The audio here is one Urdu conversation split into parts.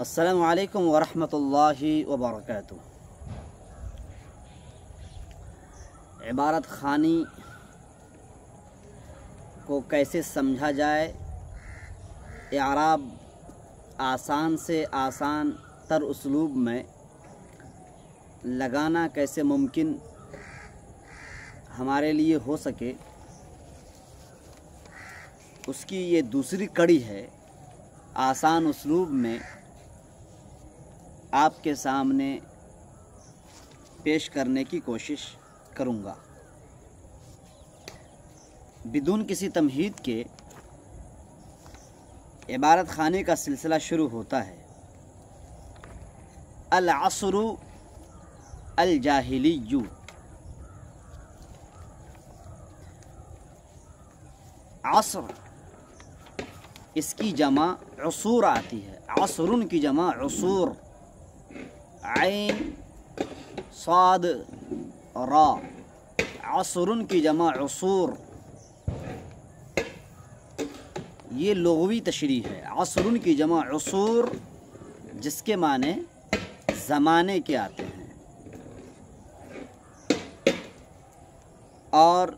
السلام علیکم ورحمۃ اللہ وبرکاتہ۔ عبارت خوانی کو کیسے سمجھا جائے، اعراب آسان سے آسان تر اسلوب میں لگانا کیسے ممکن ہمارے لیے ہو سکے، اس کی یہ دوسری کڑی ہے۔ آسان اسلوب میں آپ کے سامنے پیش کرنے کی کوشش کروں گا۔ بدون کسی تمہید کے عبارت خوانی کا سلسلہ شروع ہوتا ہے۔ العصر الجاہلی، عصر اس کی جمع عصور آتی ہے۔ عصرن کی جمع عصور، عین صاد را، عصرن کی جمع عصور، یہ لغوی تشریح ہے۔ عصرن کی جمع عصور، جس کے معنی زمانے کے آتے ہیں، اور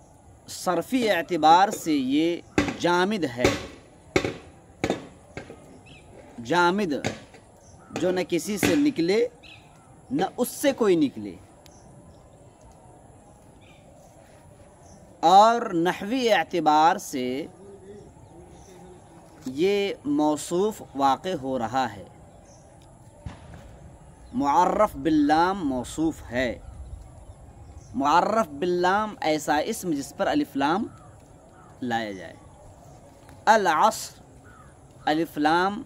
صرفی اعتبار سے یہ جامد ہے۔ جامد جو نہ کسی سے نکلے نہ اس سے کوئی نکلے، اور نحوی اعتبار سے یہ موصوف واقع ہو رہا ہے۔ معرف باللام موصوف ہے۔ معرف باللام ایسا اسم جس پر الف لام لایا جائے۔ العصر الف لام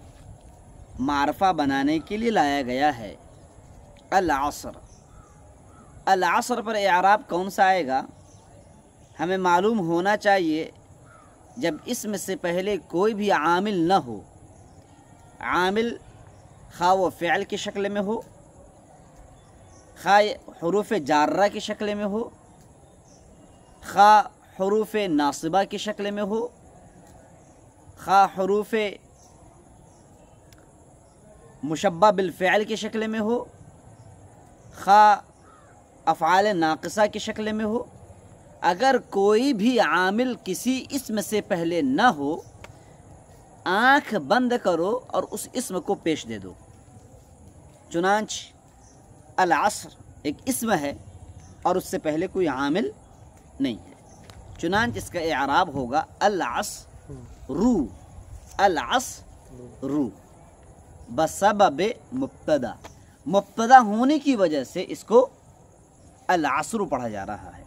معرفہ بنانے کے لیے لایا گیا ہے۔ العصر، العصر پر اعراب کون سا آئے گا؟ ہمیں معلوم ہونا چاہیے جب اسم سے پہلے کوئی بھی عامل نہ ہو، عامل خواہ وہ فعل کی شکل میں ہو، خواہ حروف جارہ کی شکل میں ہو، خواہ حروف ناصبہ کی شکل میں ہو، خواہ حروف مشبہ بالفعل کی شکل میں ہو، خواہ افعال ناقصہ کی شکل میں ہو، اگر کوئی بھی عامل کسی اسم سے پہلے نہ ہو، آنکھ بند کرو اور اس اسم کو پیش دے دو۔ چنانچہ العصر ایک اسم ہے اور اس سے پہلے کوئی عامل نہیں ہے، چنانچہ اس کا اعراب ہوگا العصر، العصر بسبب مبتدا، مبتدا ہونے کی وجہ سے اس کو العصر پڑھا جا رہا ہے۔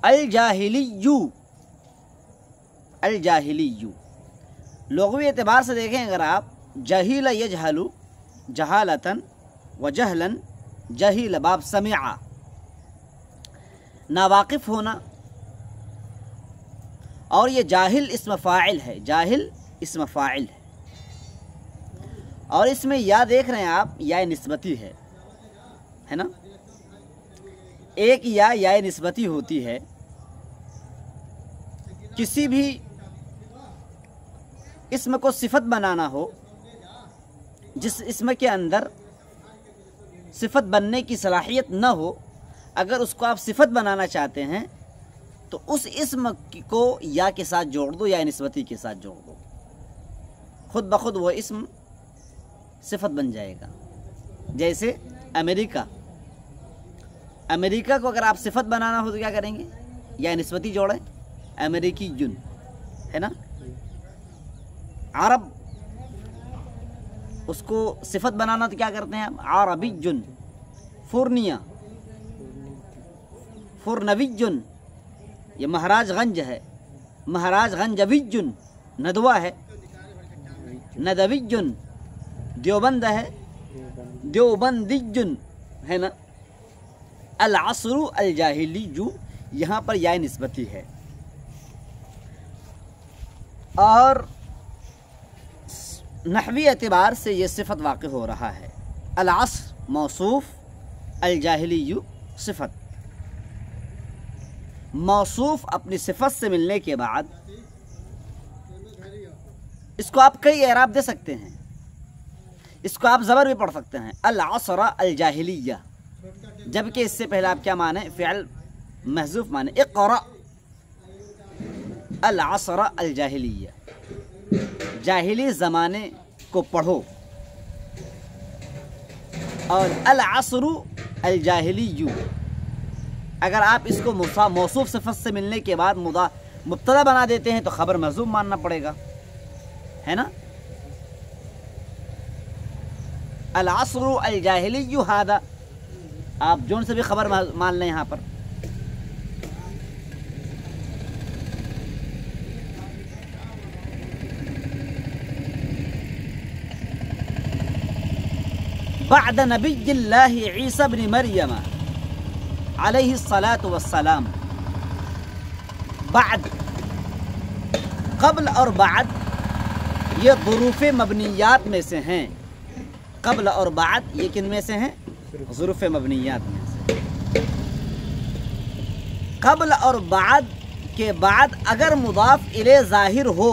الجاہلی، الجاہلی لغوی اعتبار سے دیکھیں اگر آپ، جہیل یجہل جہالتاً وجہلاً، جہیل باب سمع، ناواقف ہونا، اور یہ جاہل اسم فاعل ہے، جاہل اسم فاعل ہے، اور اس میں یا دیکھ رہے ہیں آپ، یا نسبتی ہے نا، ایک یا نسبتی ہوتی ہے۔ کسی بھی اسم کو صفت بنانا ہو، جس اسم کے اندر صفت بننے کی صلاحیت نہ ہو، اگر اس کو آپ صفت بنانا چاہتے ہیں تو اس اسم کو یا کے ساتھ جوڑ دو، یا نسبتی کے ساتھ جوڑ دو، خود بخود وہ اسم صفت بن جائے گا۔ جیسے امریکہ، امریکہ کو اگر آپ صفت بنانا ہو تو کیا کریں گے؟ یا نسبتی جوڑیں، امریکی جن، ہے نا۔ عرب، اس کو صفت بنانا تو کیا کرتے ہیں؟ عربی جن۔ فرنیہ، فرنوی جن، یہ مہاراج گنج ہے، مہاراج گنجوی جن۔ ندوہ ہے، ندوی جن۔ دیوبند ہے، دیوبندی جن، ہے نا۔ العصر الجاہلی، یہاں پر یا نسبتی ہے، اور نحوی اعتبار سے یہ صفت واقع ہو رہا ہے۔ العصر موصوف، الجاہلی صفت۔ موصوف اپنی صفت سے ملنے کے بعد اس کو آپ کئی اعراب دے سکتے ہیں، اس کو آپ زبر بھی پڑھ سکتے ہیں، العصر الجاہلیہ، جبکہ اس سے پہلے آپ کیا مانے؟ فعل محذوف مانے، اقرأ العصر الجاہلیہ، جاہلی زمانے کو پڑھو، اور العصر الجاہلی اگر آپ اس کو موصوف صفت سے ملنے کے بعد مبتدا بنا دیتے ہیں تو خبر محذوف ماننا پڑے گا، ہے نا؟ العصر الجاہلی ھذا، آپ جون سے بھی خبر مان لیں یہاں پر۔ بعد نبی اللہ عیسی بن مریم علیہ الصلاۃ والسلام، بعد، قبل اور بعد یہ ظروف مبنیات میں سے ہیں، قبل اور بعد یہ کن میں سے ہیں؟ ظروف مبنیات میں سے۔ قبل اور بعد کے بعد اگر مضاف الیہ ظاہر ہو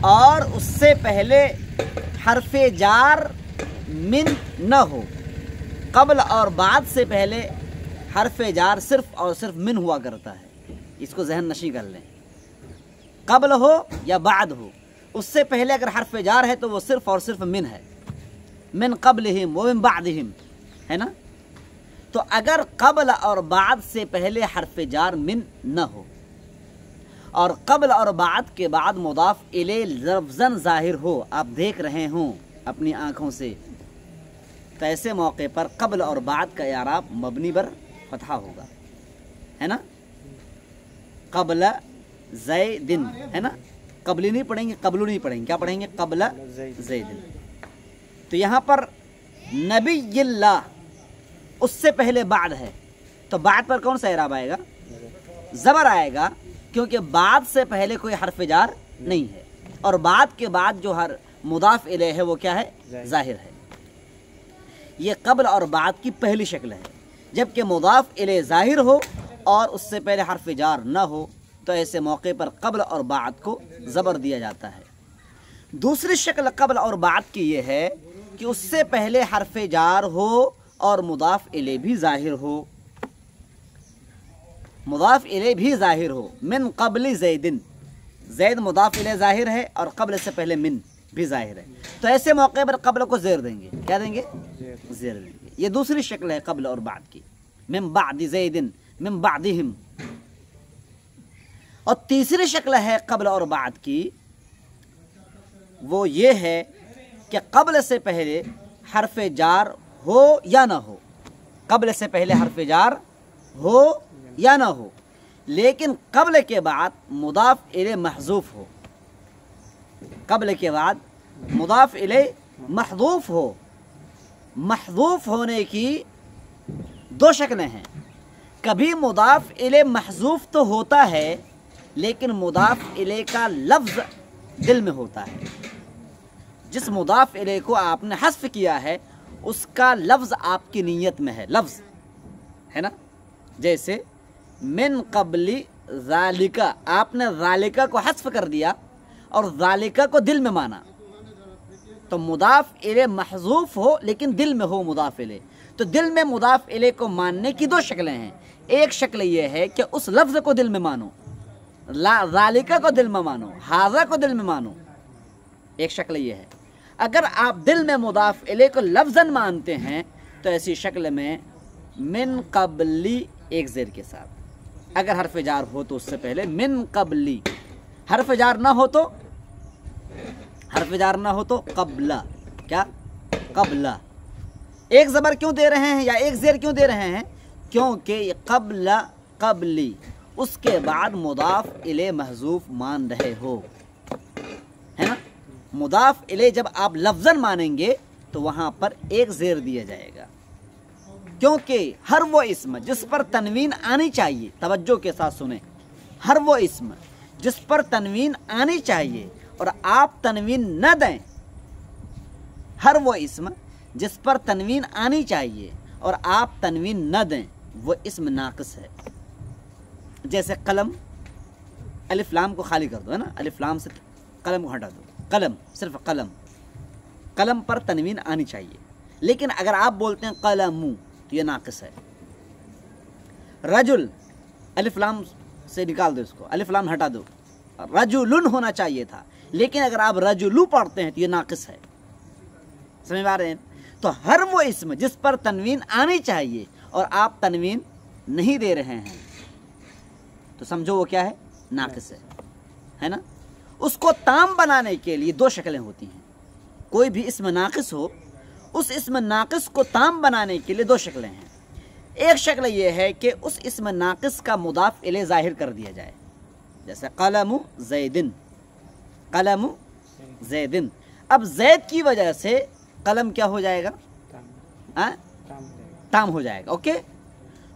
اور اس سے پہلے حرف جار من نہ ہو، قبل اور بعد سے پہلے حرف جار صرف اور صرف من ہوا کرتا ہے، اس کو ذہن نشیں کر لیں، قبل ہو یا بعد ہو، اس سے پہلے اگر حرف جار ہے تو وہ صرف اور صرف من ہے، من قبلہم و من بعدہم، ہے نا؟ تو اگر قبل اور بعد سے پہلے حرف جار من نہ ہو اور قبل اور بعد کے بعد مضاف الیہ لفظاً ظاہر ہو، آپ دیکھ رہے ہوں اپنی آنکھوں سے، تو ایسے موقع پر قبل اور بعد کا اعراب مبنی بر فتحہ ہوگا، ہے نا؟ قبل زیدن، ہے نا؟ قبلی نہیں پڑھیں گے، قبلو نہیں پڑھیں گے، کیا پڑھیں گے؟ قبل زیدن۔ تو یہاں پر نبی اللہ، اس سے پہلے بعد ہے، تو بعد پر کون سا اعراب آئے گا؟ زبر آئے گا، کیونکہ بعد سے پہلے کوئی حرف جار نہیں ہے، اور بعد کے بعد جو ہر مضاف الیہ ہے وہ کیا ہے؟ ظاہر ہے۔ یہ قبل اور بعد کی پہلی شکل ہے، جبکہ مضاف الیہ ظاہر ہو اور اس سے پہلے حرف جار نہ ہو تو ایسے موقع پر قبل اور بعد کو زبر دیا جاتا ہے۔ دوسری شکل قبل اور بعد کی یہ ہے کہ اس سے پہلے حرف جار ہو اور مضاف الیہ بھی ظاہر ہو، مضاف الیہ بھی ظاہر ہو، من قبل زیدن، زید مضاف الیہ ظاہر ہے اور قبل سے پہلے من بھی ظاہر ہے، تو ایسے موقع پر قبل کو زیر دیں گے، کیا دیں گے؟ زیر دیں گے۔ یہ دوسری شکل ہے قبل اور بعد کی، من بعد زیدن من بعدہم۔ اور تیسری شکل ہے قبل اور بعد کی، وہ یہ ہے کہ قبل سے پہلے حرف جار ہو یا نہ ہو، قبل سے پہلے حرف جار ہو یا نہ ہو، لیکن قبل کے بعد مضاف الیہ محذوف ہو، قبل کے بعد مضاف الیہ محذوف ہو۔ محذوف ہونے کی دو شکلیں ہیں، کبھی مضاف الیہ محذوف تو ہوتا ہے لیکن مضاف الیہ کا لفظ دل میں ہوتا ہے، جس مضاف الیہ کو آپ نے حذف کیا ہے اس کا لفظ آپ کی نیت میں ہے، لفظ ہے نا؟ جیسے من قبل ذالکا، آپ نے ذالکا کو حذف کر دیا اور ذالکا کو دل میں مانا، تو مضاف الیہ محذوف ہو لیکن دل میں ہو مضاف الیہ، تو دل میں مضاف الیہ کو ماننے کی دو شکلیں ہیں، ایک شکل یہ ہے کہ اس لفظ کو دل میں مانو، ذالکا کو دل میں مانو، ھذا کو دل میں مانو، ایک شکل یہ ہے۔ اگر آپ دل میں مضاف الیہ کو لفظاً مانتے ہیں تو ایسی شکل میں من قبلی ایک زیر کے ساتھ، اگر حرف جار ہو تو اس سے پہلے من قبلی، حرف جار نہ ہو تو حرف جار نہ ہو تو قبلہ، کیا؟ قبلہ۔ ایک زبر کیوں دے رہے ہیں یا ایک زیر کیوں دے رہے ہیں؟ کیونکہ یہ قبل قبلی، اس کے بعد مضاف الیہ محذوف مان رہے ہو، ہے نا؟ مضاف الیہ جب آپ لفظاً مانیں گے تو وہاں پر ایک زیر دیا جائے گا، کیونکہ ہر وہ اسم جس پر تنوین آنی چاہیے، توجہ کے ساتھ سنیں، ہر وہ اسم جس پر تنوین آنی چاہیے اور آپ تنوین نہ دیں، ہر وہ اسم جس پر تنوین آنی چاہیے اور آپ تنوین نہ دیں وہ اسم ناقص ہے۔ جیسے قلم، الف لام کو خالی کر دو، ہے نا؟ الف لام سے قلم کو ہٹا دو، قلم، صرف قلم، قلم پر تنوین آنی چاہیے، لیکن اگر آپ بولتے ہیں قلمو تو یہ ناقص ہے۔ رجل، الف لام سے نکال دو اس کو، الف لام ہٹا دو، رجلن ہونا چاہیے تھا، لیکن اگر آپ رجلو پڑھتے ہیں تو یہ ناقص ہے۔ سمجھ میں آ رہے ہیں؟ تو ہر وہ اسم جس پر تنوین آنی چاہیے اور آپ تنوین نہیں دے رہے ہیں تو سمجھو وہ کیا ہے؟ ناقص ہے نا؟ اس کو تام بنانے کے لیے دو شکلیں ہوتی ہیں۔ کوئی بھی اسم ناقص ہو، اس اسم ناقص کو تام بنانے کے لیے دو شکلیں ہیں۔ ایک شکل یہ ہے کہ اس اسم ناقص کا مضاف الیہ ظاہر کر دیا جائے، جیسے قلم زیدن، قلم زیدن۔ اب زید کی وجہ سے قلم کیا ہو جائے گا؟ تام ہو جائے گا، اوکے۔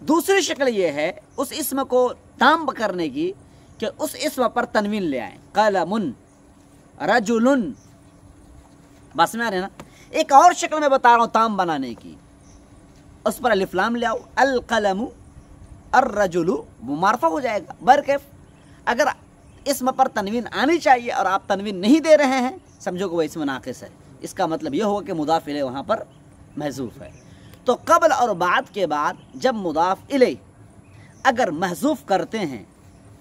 دوسری شکل یہ ہے اس اسم کو تام کرنے کی کہ اس اسم پر تنوین لے آئیں، قلم رجل، بس میں آ رہے نا۔ ایک اور شکل میں بتا رہا ہوں تام بنانے کی، اس پر الف لام لے آؤ، القلم الرجل، وہ معرفہ ہو جائے گا۔ برکیف اگر اسم پر تنوین آنی چاہیے اور آپ تنوین نہیں دے رہے ہیں، سمجھو کہ وہ اسم ناقص ہے۔ اس کا مطلب یہ ہوگا کہ مضاف الیہ وہاں پر محذوف ہے۔ تو قبل اور بعد کے بعد جب مضاف الیہ اگر محذوف کرتے ہیں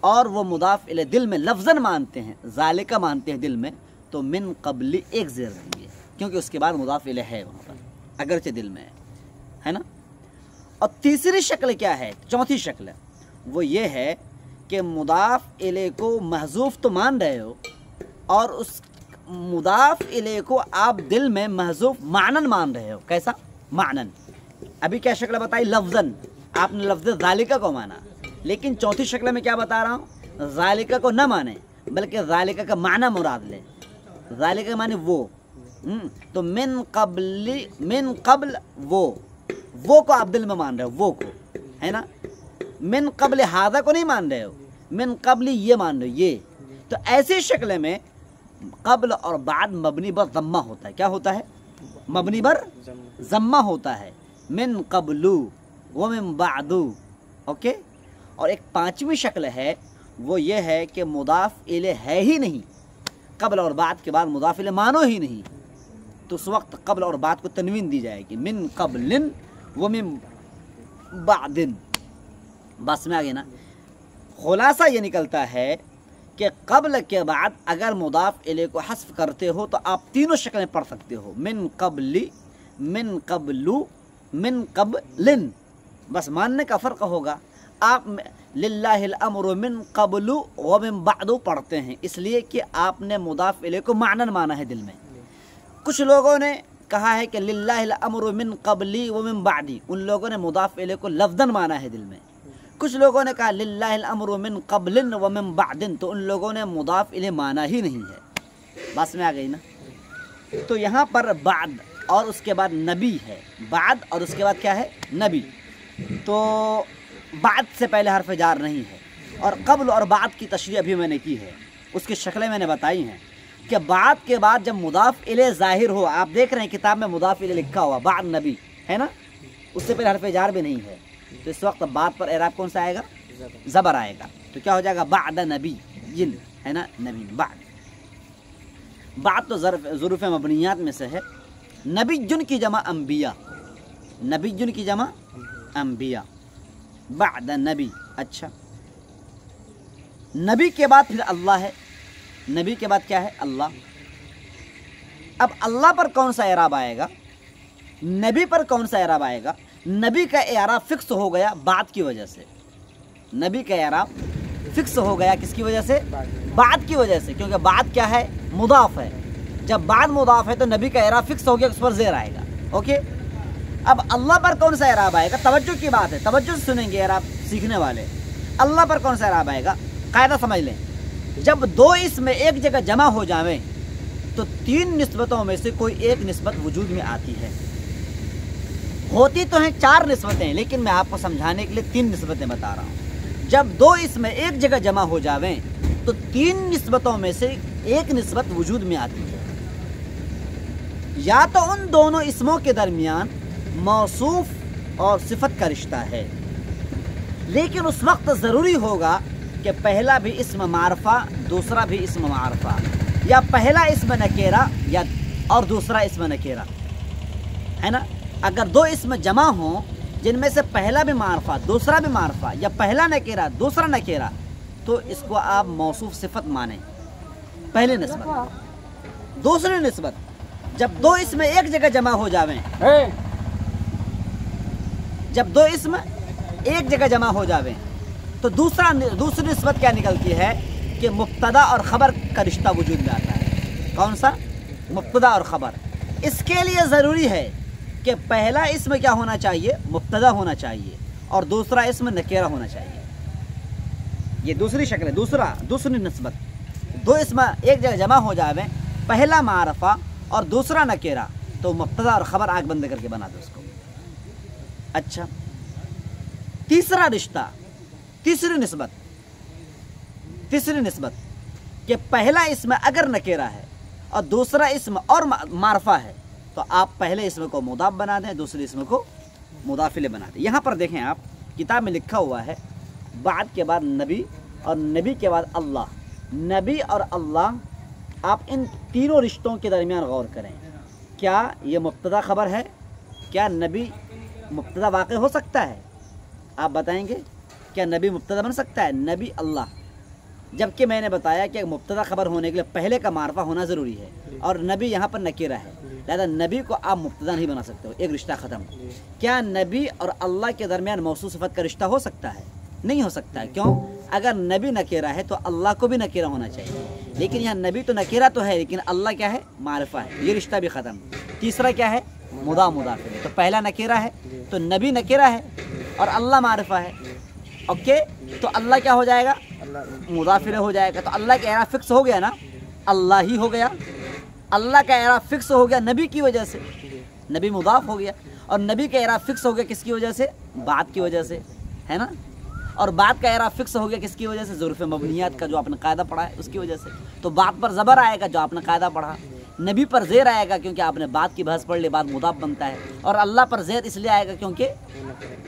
اور وہ مضاف الیہ دل میں لفظاً مانتے ہیں، ذالکہ مانتے ہیں دل میں، تو من قبل ایک زیر دیں گے، کیونکہ اس کے بعد مضاف الیہ ہے وہاں پر، اگرچہ دل میں ہے نا۔ اور تیسری شکل کیا ہے؟ چوتھی شکل وہ یہ ہے کہ مضاف الیہ کو محذوف تو مان رہے ہو اور اس مضاف الیہ کو آپ دل میں محذوف معنن مان رہے ہو۔ کیسا؟ معنن۔ ابھی کیا شکل بتائی؟ لفظاً آپ نے لفظ ذالکہ کو مانا، لیکن چوتھی شکل میں کیا بتا رہا ہوں؟ ذالکہ کو نہ مانے بلکہ ذالکہ کا معنی مراد لے، ذالکہ کا معنی وہ، تو من قبل وہ کو آپ دل میں مان رہے ہو، وہ کو، ہے نا۔ من قبل ہذا کو نہیں مان رہے ہو، من قبل یہ مان رہے ہو، یہ۔ تو ایسی شکل میں قبل اور بعد مبنی بر ضمہ ہوتا ہے۔ کیا ہوتا ہے؟ مبنی بر ضمہ ہوتا ہے، من قبل ومن بعد، اوکے۔ اور ایک پانچویں شکل ہے وہ یہ ہے کہ مضاف الیہ ہے ہی نہیں، قبل اور بعد کے بعد مضاف الیہ مانو ہی نہیں، تو اس وقت قبل اور بعد کو تنوین دی جائے گی، من قبل ومن بعد۔ بس میں آگے نا، خلاصہ یہ نکلتا ہے کہ قبل کے بعد اگر مضاف الیہ کو حذف کرتے ہو تو آپ تینوں شکلیں پڑھ سکتے ہو، من قبل، من قبل، من قبل، بس ماننے کا فرق ہوگا۔ آپ للہ الامر من قبل ومن بعد پڑھتے ہیں اس لیے کہ آپ نے مضاف الیہ کو معنن مانا ہے دل میں۔ کچھ لوگوں نے کہا ہے کہ للہ الامر من قبلی ومن بعدی، ان لوگوں نے مضاف الیہ کو لفظاً مانا ہے دل میں۔ کچھ لوگوں نے کہا للہ الامر من قبل ومن بعد، تو ان لوگوں نے مضاف الیہ مانا ہی نہیں ہے۔ بس میں آ گئی نا۔ تو یہاں پر بعد اور اس کے بعد نبی ہے، بعد اور اس کے بعد کیا ہے؟ نبی۔ تو بعد سے پہلے حرف جار نہیں ہے، اور قبل اور بعد کی تشریح ابھی میں نے کی ہے، اس کی شکلیں میں نے بتائی ہیں کہ بعد کے بعد جب مضاف الیہ ظاہر ہو، آپ دیکھ رہے ہیں کتاب میں مضاف الیہ لکھا ہوا بعد نبی ہے نا، اس سے پہلے حرف جار بھی نہیں ہے، تو اس وقت بعد پر اعراب کون سا آئے گا؟ زبر آئے گا۔ تو کیا ہو جائے گا؟ بعد نبی جن، ہے نا، نبی بعد۔ بعد تو ظروف مبنیات میں سے ہے۔ نبی جن کی جمع انبیاء، نبی جن کی جمع انبیاء، بعد نبی۔ اچھا، نبی کے بعد پھر اللہ ہے، نبی کے بعد کیا ہے؟ اللہ۔ اب اللہ پر کون سا اعراب آئے گا؟ نبی پر کون سا اعراب آئے گا؟ نبی کا اعراب فکس ہو گیا بعد کی وجہ سے، نبی کا اعراب فکس ہو گیا کس کی وجہ سے؟ بعد کی وجہ سے، کیونکہ بعد کیا ہے؟ مضاف ہے۔ جب بعد مضاف ہے تو نبی کا اعراب فکس ہو گیا، اس پر زیر آئے گا، اوکے۔ اب اللہ پر کون سا اعراب آئے گا؟ توجہ کی بات ہے، توجہ سے سنیں گے اعراب سیکھنے والے۔ اللہ پر کون سا اعراب آئے گا؟ قاعدہ سمجھ لیں، جب دو اسم ایک جگہ جمع ہو جاویں تو تین نسبتوں میں سے کوئی ایک نسبت وجود میں آتی ہے۔ ہوتی تو ہیں چار نسبتیں، لیکن میں آپ کو سمجھانے کے لیے تین نسبتیں بتا رہا ہوں۔ جب دو اسم ایک جگہ جمع ہو جاویں تو تین نسبتوں میں سے ایک نسبت وجود میں آتی ہے، یا تو ان دونوں اسموں کے درمیان موصوف اور صفت کا رشتہ ہے، لیکن اس وقت ضروری ہوگا کہ پہلا بھی اسم معرفہ، دوسرا بھی اسم معرفہ، یا پہلا اسم نکیرہ یا اور دوسرا اسم نکیرہ، ہے نا؟ اگر دو اسم جمع ہوں جن میں سے پہلا بھی معرفہ دوسرا بھی معرفہ، یا پہلا نکیرہ دوسرا نکیرہ، تو اس کو آپ موصوف صفت مانیں، پہلی نسبت۔ دوسری نسبت، جب دو اسم ایک جگہ جمع ہو جاویں، جب دو اسم ایک جگہ جمع ہو جاویں تو دوسری نسبت کیا نکلتی ہے کہ مبتدا اور خبر کا رشتہ وجود میں آتا ہے۔ کون سا؟ مبتدا اور خبر۔ اس کے لیے ضروری ہے کہ پہلا اسم کیا ہونا چاہیے؟ مبتدا ہونا چاہیے، اور دوسرا اسم نکیرہ ہونا چاہیے۔ یہ دوسری شکل ہے، دوسری نسبت۔ دو اسم ایک جگہ جمع ہو جاویں، پہلا معرفہ اور دوسرا نکیرہ، تو مبتدا اور خبر آنکھ بند کر کے بنا دو اس کو۔ اچھا، تیسرا رشتہ، تیسری نسبت کہ پہلا اسم اگر نکیرہ ہے اور دوسرا اسم اور معرفہ ہے تو آپ پہلے اسم کو مضاف بنا دیں، دوسرے اسم کو مضاف الیہ بنا دیں۔ یہاں پر دیکھیں آپ، کتاب میں لکھا ہوا ہے بعد کے بعد نبی اور نبی کے بعد اللہ، نبی اور اللہ، آپ ان تینوں رشتوں کے درمیان غور کریں۔ کیا یہ مبتدا خبر ہے؟ کیا نبی مبتدا واقع ہو سکتا ہے؟ آپ بتائیں گے کیا نبی مبتدا بن سکتا ہے؟ نبی اللہ، جبکہ میں نے بتایا کہ مبتدا خبر ہونے کے لیے پہلے کا معرفہ ہونا ضروری ہے، اور نبی یہاں پر نکیرہ ہے، لہذا نبی کو آپ مبتدا نہیں بنا سکتے ہو، ایک رشتہ ختم۔ کیا نبی اور اللہ کے درمیان موصوف صفت کا رشتہ ہو سکتا ہے؟ نہیں ہو سکتا ہے۔ کیوں؟ اگر نبی نکیرہ ہے تو اللہ کو بھی نکیرہ ہونا چاہیے، لیکن یہاں نبی تو نکیرہ تو ہے لیکن اللہ کیا ہے؟ معرفہ ہے، یہ رشتہ بھی ختم۔ تیسرا کیا ہے؟ مضاف الیہ، تو پہلا نکیرہ ہے تو نبی نکیرہ ہے اور اللہ معرفہ ہے، اوکے؟ تو اللہ کیا ہو جائے گا؟ مضاف الیہ ہو جائے گا۔ تو اللہ کا اعراب فکس ہو گیا نا، اللہ ہی ہو گیا، اللہ کا اعراب فکس ہو گیا نبی کی وجہ سے، نبی مضاف ہو گیا، اور نبی کا اعراب فکس ہو گیا کس کی وجہ سے؟ بعد کی وجہ سے، ہے نا؟ اور بعد کا اعراب فکس ہو گیا کس کی وجہ سے؟ ظروف مبنیات کا جو آپ نے قاعدہ پڑھا ہے اس کی وجہ سے۔ تو بعد پر زبر آئے گا جو آپ نے قاعدہ پڑھا، نبی پر زیر آئے گا کیونکہ آپ نے بعد کی بحث پڑھ لی، بعد مضاف بنتا ہے، اور اللہ پر زیر اس لیے آئے گا کیونکہ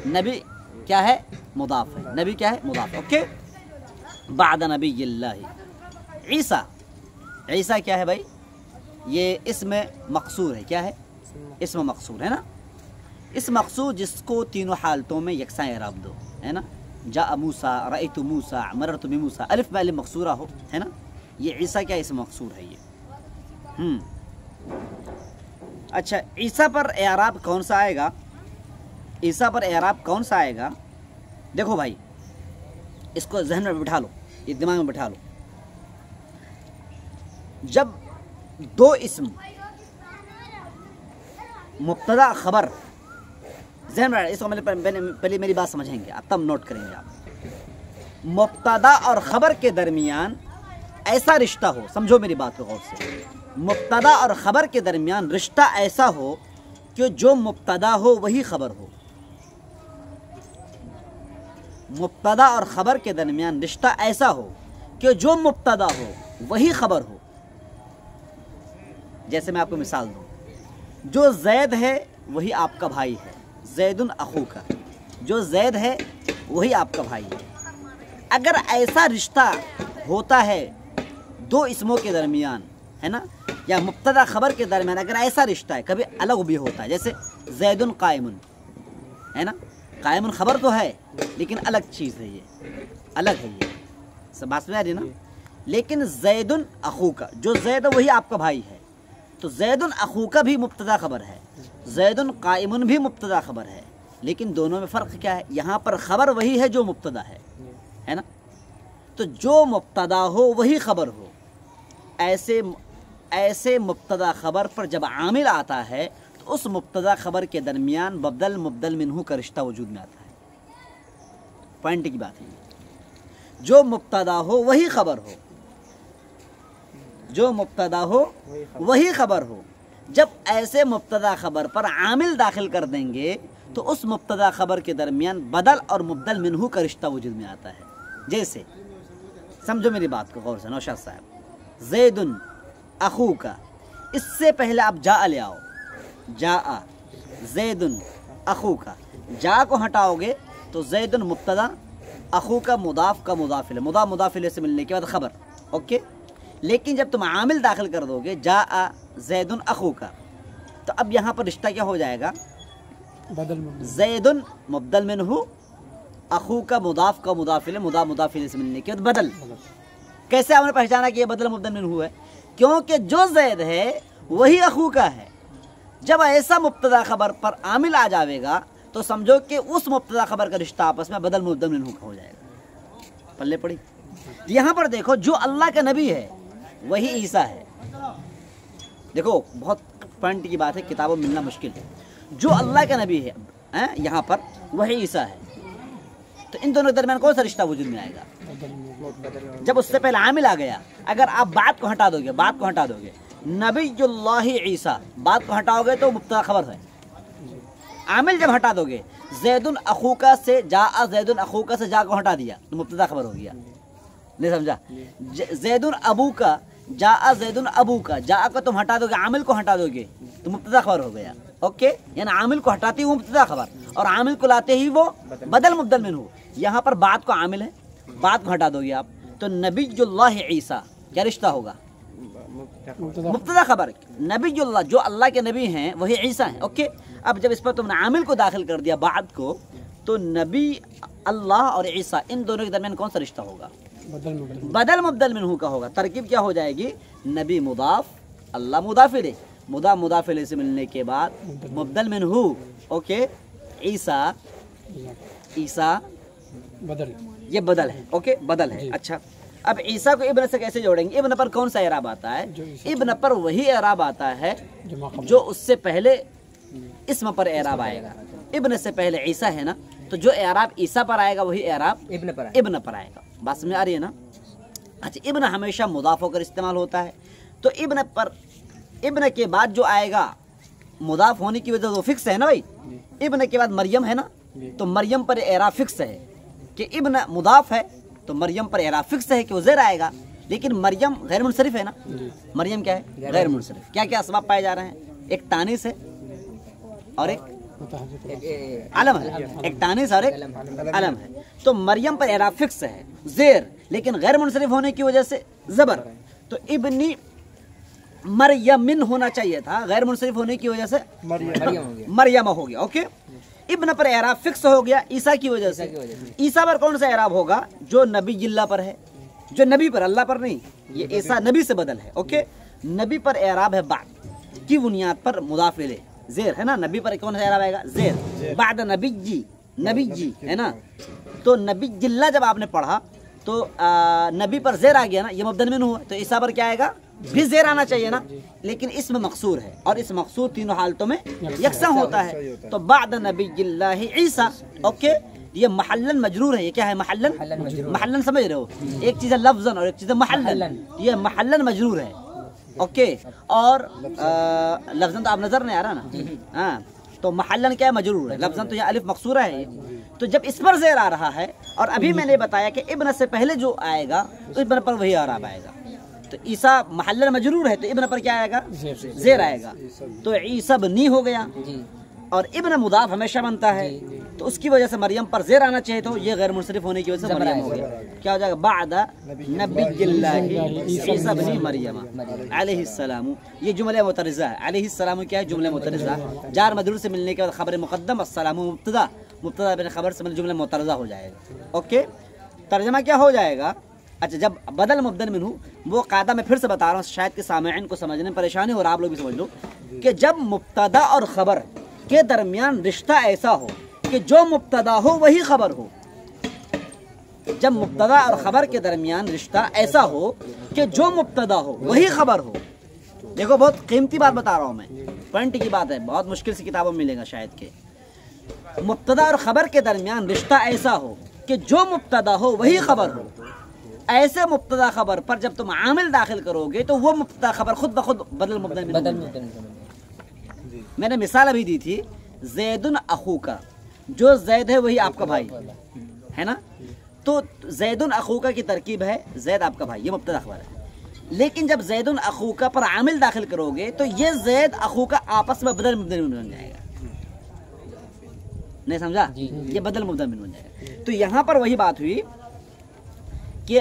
نبی کیا ہے؟ مضاف ہے، نبی کیا ہے؟ مضاف۔ اوکے، بعد نبی اللہ عیسیٰ، عیسیٰ کیا ہے بھائی؟ یہ اسم مقصور ہے، کیا ہے؟ اسم مقصور ہے نا، اس مقصور جس کو تینوں حالتوں میں یکساں اعراب دو، ہے نا؟ جاء موسیٰ، رأیت موسیٰ، مررت بموسیٰ، الف میں الف مقصورہ ہو، ہے نا؟ یہ عیسیٰ کیا اسم مقصور ہے یہ۔ اچھا، عیسیٰ پر اعراب کون سا آئے گا؟ عیسیٰ پر اعراب کون سا آئے گا؟ دیکھو بھائی، اس کو ذہن میں بٹھا لو، یہ دماغ میں بٹھا لو۔ جب دو اسم مبتدا خبر، ذہن میں اس کو پہلے میری بات سمجھیں گے آپ، تب نوٹ کریں گے آپ۔ مبتدا اور خبر کے درمیان ایسا رشتہ ہو، سمجھو میری بات کو غور سے، مبتدا اور خبر کے درمیان رشتہ ایسا ہو کہ جو مبتدا ہو وہی خبر ہو۔ مبتدا اور خبر کے درمیان رشتہ ایسا ہو کہ جو مبتدا ہو وہی خبر ہو۔ جیسے میں آپ کو مثال دوں، جو زید ہے وہی آپ کا بھائی ہے، زید اخوک، جو زید ہے وہی آپ کا بھائی ہے۔ اگر ایسا رشتہ ہوتا ہے دو اسموں کے درمیان، ہے نا، یا مبتدا خبر کے درمیان اگر ایسا رشتہ ہے، کبھی الگ بھی ہوتا ہے، جیسے زید قائم، ہے نا، قائم خبر تو ہے لیکن الگ چیز ہے، یہ الگ ہے، یہ سب بات میں آ رہی نا۔ لیکن زید اخوک، جو زید ہے وہی آپ کا بھائی ہے، تو زید اخوک بھی مبتدا خبر ہے، زید قائم بھی مبتدا خبر ہے، لیکن دونوں میں فرق کیا ہے؟ یہاں پر خبر وہی ہے جو مبتدا ہے نا، تو جو مبتدا ہو وہی خبر ہو۔ ایسے مبتدا خبر پر جب عامل آتا ہے تو اس مبتدا خبر کے درمیان مبدل منہ کا رشتہ وجود میں آتا ہے۔ پوائنٹ کی بات ہے، جو مبتدا ہو وہی خبر ہو، جو مبتدا ہو وہی خبر ہو۔ جب ایسے مبتدا خبر پر عامل داخل کر دیں گے تو اس مبتدا خبر کے درمیان بدل اور مبدل منہ کا رشتہ وجود میں آتا ہے۔ جیسے سمجھو میری بات کو غور سے نوشاد صاحب، زید اخوک، اس سے پہلے آپ جاء لے آؤ، جاء زید اخوک، جا کو ہٹاؤ گے تو زید مبتدا، اخوک مضاف کا مضاف الیہ، مضاف الیہ سے ملنے کے بعد خبر، اوکے؟ لیکن جب تم عامل داخل کر دو گے جا زید اخو کا، تو اب یہاں پر رشتہ کیا ہو جائے گا؟ زید مبدل منہ، اخو کا مضاف کا مضاف الیہ، مضاف الیہ سے ملنے کے بعد بدل۔ کیسے آپ نے پہچانا کہ یہ بدل مبدل منہ ہے؟ کیونکہ جو زید ہے وہی اخو کا ہے۔ جب ایسا مبتدا خبر پر عامل آ جاوے گا تو سمجھو کہ اس مبتدا خبر کا رشتہ آپس میں بدل مبدل منہ کا ہو جائے گا۔ پلے پڑی؟ یہاں پر دیکھو جو اللہ کا نبی ہے وہی عیسیٰ ہے۔ دیکھو بہت پوائنٹ کی بات ہے، کتابوں میں ملنا مشکل ہے۔ جو اللہ کا نبی ہے یہاں پر وہی عیسیٰ ہے، تو ان دونوں کے درمیان کون سا رشتہ وجود میں آئے گا؟ جب اس سے پہلے عامل آ گیا، اگر آپ بات کو ہٹا دو گے نبی اللہ عیسیٰ، بات کو ہٹاؤ گے تو مبتدا خبر ہے۔ عامل جب ہٹا دو گے، زید اخوکا سے جا زید اخوکا سے جا کو ہٹا دیا تو مبتدا خبر ہو گیا، نہیں سمجھا؟ زید ابو کا جا زید ابو کا، جا کو تم ہٹا دو گے، عامل کو ہٹا دو گے تو مبتدا خبر ہو گیا۔ اوکے، یعنی عامل کو ہٹاتے ہی وہ مبتدا خبر اور عامل کو لاتے ہی وہ بدل مبدل منہ۔ یہاں پر بات کو عامل ہے، بات کو ہٹا دو گے آپ تو نبی اللہ عیسیٰ کیا رشتہ ہوگا؟ مبتدا خبر۔ نبی اللہ، جو اللہ کے نبی ہیں وہی عیسیٰ ہیں۔ اوکے، اب جب اس پر تم نے عامل کو داخل کر دیا بعد کو، تو نبی اللہ اور عیسیٰ ان دونوں کے درمیان کون سا رشتہ ہوگا؟ بدل مبدل منہ کا ہوگا۔ ترکیب کیا ہو جائے گی؟ نبی مضاف، اللہ مضاف الیہ، مضاف الیہ سے ملنے کے بعد مبدل منہ۔ اوکے، عیسیٰ بدل، یہ بدل ہے۔ اوکے، بدل ہے۔ اچھا، اب عیسیٰ کو ابن سے کیسے جوڑیں گے؟ ابن پر کون سا اعراب آتا ہے؟ ابن پر وہی اعراب آتا ہے جو اس سے پہلے اسم پر اعراب آئے گا۔ ابن سے پہلے عیسیٰ ہے نا، تو جو اعراب عیسیٰ پر آئے گا وہی اعراب ابن پر آئے گا۔ بات سمجھ آ رہی ہے نا؟ اچھا، ابن ہمیشہ مضاف ہو کر استعمال ہوتا ہے، تو ابن پر ابن کے بعد جو آئے گا مضاف ہونے کی وجہ سے وہ فکس ہے نا بھائی۔ ابن کے بعد مریم ہے نا، تو مریم پر اعراب فکس ہے کہ ابن مضاف ہے، تو مریم پر اعراب فکس ہے کہ وہ زیر آئے گا۔ لیکن مریم غیر منصرف ہے نا، مریم کیا ہے؟ غیر منصرف۔ کیا کیا اسباب پائے جا رہے ہیں؟ ایک تانیث ہے اور ایک علم ہے، ایک تانیث اور ایک علم ہے۔ تو مریم پر اعراب فکس ہے زیر، لیکن غیر منصرف ہونے کی وجہ سے زبر، تو ابنی مریم ہونا چاہیے تھا، غیر منصرف ہونے کی وجہ سے مریم ہو گیا۔ اوکے، ابن پر اعراب فکس ہو گیا عیسیٰ کی وجہ سے۔ عیسیٰ پر کون سا اعراب ہوگا؟ جو نبی اللہ پر ہے، جو نبی پر، اللہ پر نہیں، یہ عیسیٰ نبی سے بدل ہے۔ اوکے، نبی پر اعراب ہے بعد کی بنیاد پر مضاف الیہ، زیر ہے نا، نبی پر کون سا اعراب آئے گا؟ زیر۔ بعد نبی جی ہے نا، تو نبی اللہ جب آپ نے پڑھا تو نبی پر زیر آ گیا نا، یہ مبدل منہ ہوا، تو عیسیٰ پر کیا آئے گا؟ بھی زیر آنا چاہیے نا، لیکن اسم مقصور ہے اور اس مقصور تینوں حالتوں میں یکساں ہوتا ہے، تو بعد نبی اللہ عیسیٰ۔ اوکے، یہ محلن مجرور ہے۔ یہ کیا ہے؟ محلن سمجھ رہے ہو؟ ایک چیز ہے لفظاً اور ایک چیز ہے محلن، یہ محلن مجرور ہے۔ اوکے، اور لفظاً تو آپ نظر نہیں آ رہا نا، ہاں، تو محلن کیا ہے؟ مجرور ہے۔ لفظاً تو یہ الف مقصورہ ہے، تو جب اس پر زیر آ رہا ہے، اور ابھی میں نے بتایا کہ ابن سے پہلے جو آئے گا تو ابن پر وہی اعراب آئے گا، تو عیسیٰ محلن مجرور ہے تو ابن پر کیا آئے گا؟ زیر آئے گا، تو عیسیٰ بنی ہو گیا، اور ابن مضاف ہمیشہ بنتا ہے، تو اس کی وجہ سے مریم پر زیر آنا چاہیے، تو یہ غیر منصرف ہونے کی وجہ سے مریم ہو گیا۔ کیا ہو جائے گا؟ بعد نبی اللہ عیسیٰ بن مریم علیہ السلام۔ یہ جملہ معترضہ ہے۔ علیہ السلام کیا ہے؟ جملہ معترضہ، جار مجرور سے ملنے کے بعد خبر مقدم، السلام مبتدا، مبتدا بن خبر سے مل جملہ معترضہ ہو جائے گا۔ اوکے، ترجمہ کیا ہو جائے گا؟ اچھا، جب بدل مبدل منہ، وہ قاعدہ میں پھر سے بتا رہا ہوں، شاید کہ سامعین کو سمجھنے میں پریشانی اور آپ لوگ بھی سمجھ لو، کہ جب مبتدا اور خبر کے درمیان رشتہ ایسا ہو کہ جو مبتدا ہو وہی خبر ہو، جب مبتدا اور خبر کے درمیان رشتہ ایسا ہو کہ جو مبتدا ہو وہی خبر ہو، دیکھو بہت قیمتی بات بتا رہا ہوں میں، پوائنٹ کی بات ہے، بہت مشکل سی کتابوں میں ملے گا شاید کہ مبتدا اور خبر کے درمیان رشتہ ایسا ہو کہ جو مبتدا ہو وہی خبر ہو، ایسے مبتدا خبر پر جب تم عامل داخل کرو گے تو وہ مبتدا خبر خود بخود بدل مبدل منہ۔ میں نے مثال ابھی دی تھی، زید اخو کا، جو زید ہے وہی آپ کا بھائی ہے نا، تو زید اخوکا کی ترکیب ہے زید آپ کا بھائی، یہ مبتدا خبر ہے، لیکن جب زید اخوکا پر عامل داخل کرو گے تو یہ زید اخوکا آپس میں بدل مبدل منہ بن جائے گا، نہیں سمجھا؟ یہ بدل مبدل منہ بن جائے گا۔ تو یہاں پر وہی بات ہوئی کہ